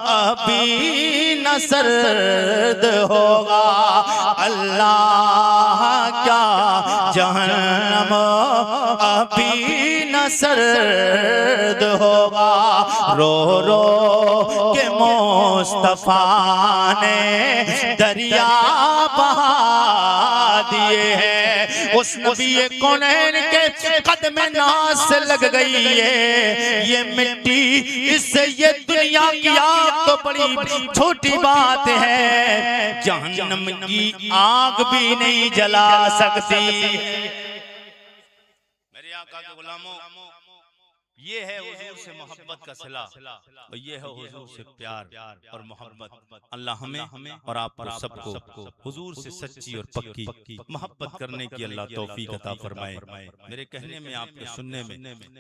अभी न सर्द होगा, अल्लाह क्या जहन्नम अभी न न सर्द होगा। रो रो के मुस्तफा ने दरिया बहा दिए हैं। उस नबी कौनैन के कदम नाज से लग गई है ये मिट्टी, इससे ये दुनिया की आग तो बड़ी छोटी बात है, जहन्नम की आग भी नहीं जला सकती। मेरे आका के गुलामों, ये है हुजूर से मोहब्बत का सिला और ये है हुजूर से प्यार और मोहब्बत। अल्लाह हमें और आपको सबको हुजूर से सच्ची और पक्की मोहब्बत करने की अल्लाह तौफीक अता फरमाए। मेरे कहने में, आपके सुनने में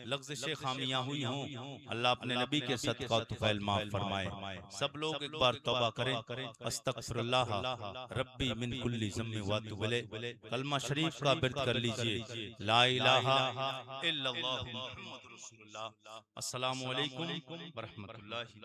लफ्ज़ खामियां हुई हों, अल्लाह अपने नबी के सदका तुफैल माफ फरमाए। सब लोग एक बार तौबा करें, अस्तगफिरुल्लाह रब्बी मिन कुल्ली ज़म्बिन व अतूबु इलैह। कलमा शरीफ का बिर्द कर लीजिए, ला इलाहा इल्लल्लाह मुहम्मदुर रसूलुल्लाह। अस्सलामु अलैकुम व रहमतुल्लाहि।